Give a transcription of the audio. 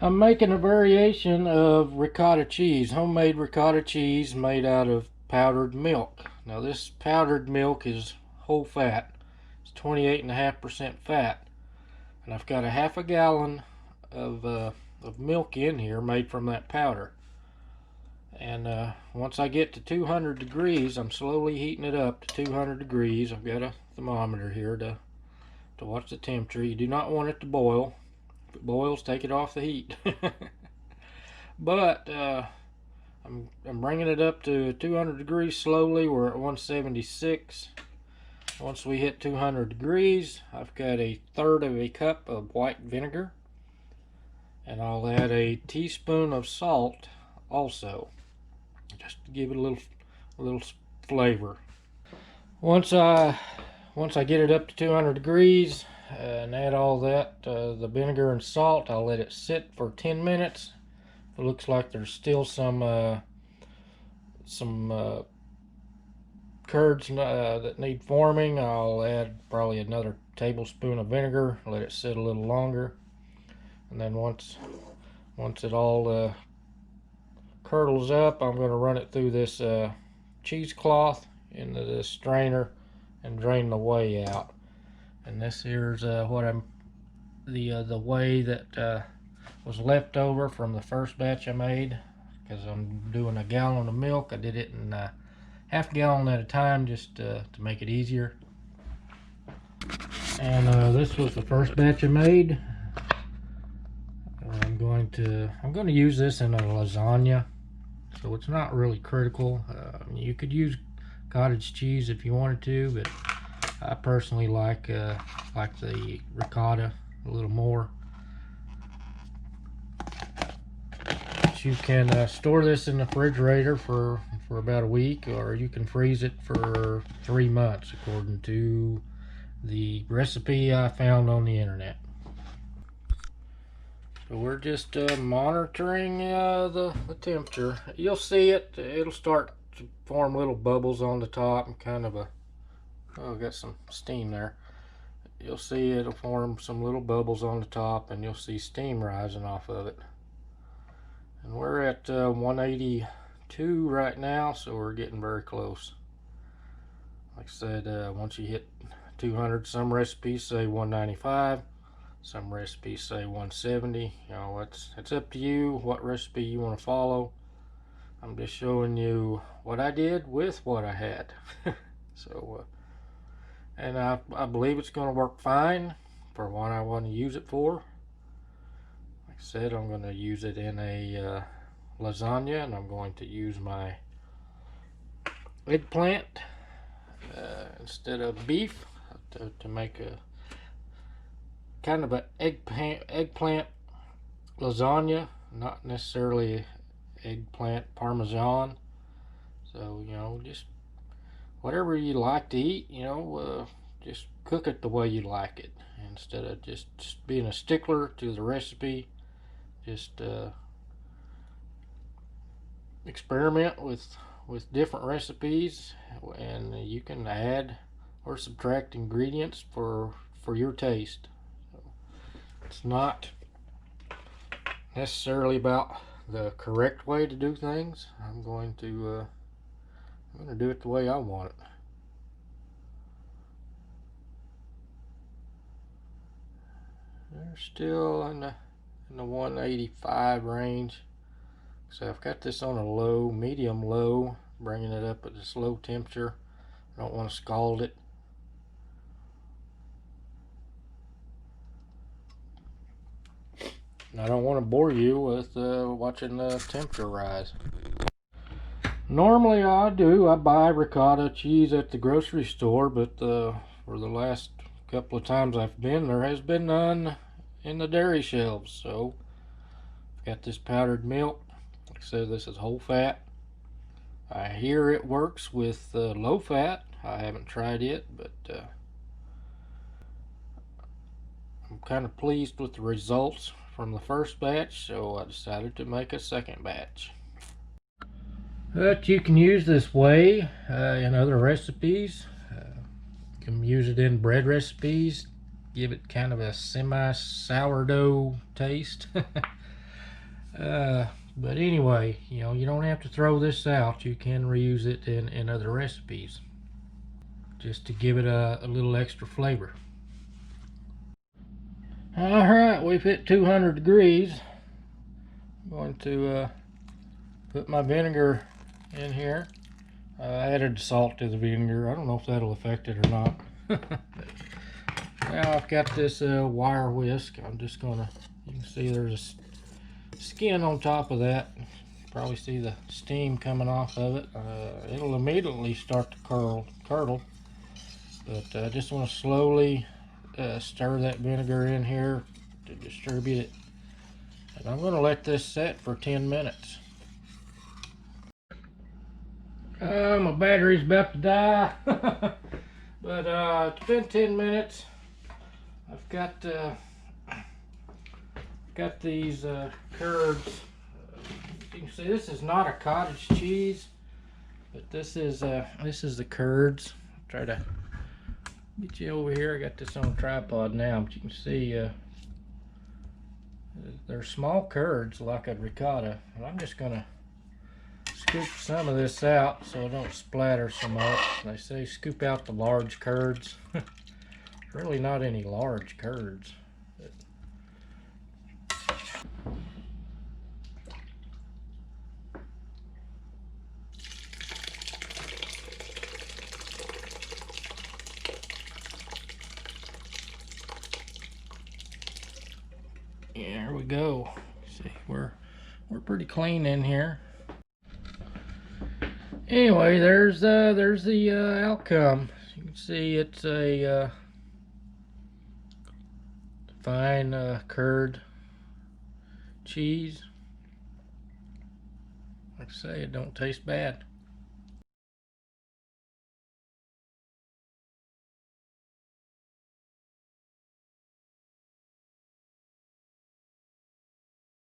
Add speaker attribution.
Speaker 1: I'm making a variation of ricotta cheese, homemade ricotta cheese made out of powdered milk. Now this powdered milk is whole fat. It's 28.5% fat. And I've got a half a gallon of milk in here made from that powder. And once I get to 200 degrees, I'm slowly heating it up to 200 degrees. I've got a thermometer here to watch the temperature. You do not want it to boil. If it boils, take it off the heat. But I'm bringing it up to 200 degrees slowly. We're at 176. Once we hit 200 degrees, I've got a third of a cup of white vinegar, and I'll add a teaspoon of salt also, just to give it a little flavor. Once I get it up to 200 degrees and add all that, the vinegar and salt, I'll let it sit for 10 minutes. If it looks like there's still some curds that need forming, I'll add probably another tablespoon of vinegar, let it sit a little longer, and then once it all curdles up, I'm going to run it through this cheesecloth into this strainer and drain the whey out. And this here's what I'm the whey that was left over from the first batch I made, because I'm doing a gallon of milk. I did it in half a gallon at a time, just to make it easier. And this was the first batch I made. I'm going to use this in a lasagna, so it's not really critical. You could use cottage cheese if you wanted to, but I personally like the ricotta a little more. But you can store this in the refrigerator for about a week, or you can freeze it for 3 months according to the recipe I found on the internet. So we're just monitoring the temperature. You'll see it'll start to form little bubbles on the top, and kind of got some steam there. You'll see it'll form some little bubbles on the top, and you'll see steam rising off of it. And we're at 182 right now, so we're getting very close. Like I said, once you hit 200, some recipes say 195, some recipes say 170. You know, it's up to you what recipe you want to follow. I'm just showing you what I did with what I had. So and I believe it's going to work fine for what I want to use it for. Like I said, I'm going to use it in a lasagna, and I'm going to use my eggplant instead of beef to make a kind of an eggplant lasagna, not necessarily eggplant parmesan. So, you know, just whatever you like to eat, you know, just cook it the way you like it, instead of just being a stickler to the recipe. Just experiment with different recipes, and you can add or subtract ingredients for your taste. So it's not necessarily about the correct way to do things. I'm going to do it the way I want it. They're still in the 185 range. So I've got this on a low, medium low, bringing it up at this low temperature. I don't want to scald it. And I don't want to bore you with watching the temperature rise. Normally I buy ricotta cheese at the grocery store, but for the last couple of times I've been, there has been none in the dairy shelves. So I've got this powdered milk. Like I said, this is whole fat. I hear it works with low fat. I haven't tried it, but I'm kind of pleased with the results from the first batch, so I decided to make a second batch. But you can use this whey in other recipes. You can use it in bread recipes, give it kind of a semi-sourdough taste. But anyway, you know, you don't have to throw this out. You can reuse it in other recipes just to give it a little extra flavor. Alright, we've hit 200 degrees. I'm going to put my vinegar in here. I added salt to the vinegar. I don't know if that'll affect it or not. Now I've got this wire whisk. I'm just gonna, you can see there's a skin on top of that. Probably see the steam coming off of it. It'll immediately start to curdle. But I just want to slowly stir that vinegar in here to distribute it. And I'm going to let this set for 10 minutes. My battery's about to die. But it's been 10 minutes. I've got these curds. You can see this is not a cottage cheese, but this is the curds. Try to get you over here. I got this on a tripod now, but you can see they're small curds like a ricotta. And I'm just gonna scoop some of this out so it don't splatter so much. They say scoop out the large curds. Really not any large curds. Yeah, there we go. See, we're pretty clean in here. Anyway, there's the outcome. You can see it's a fine curd cheese. Like I say, it don't taste bad.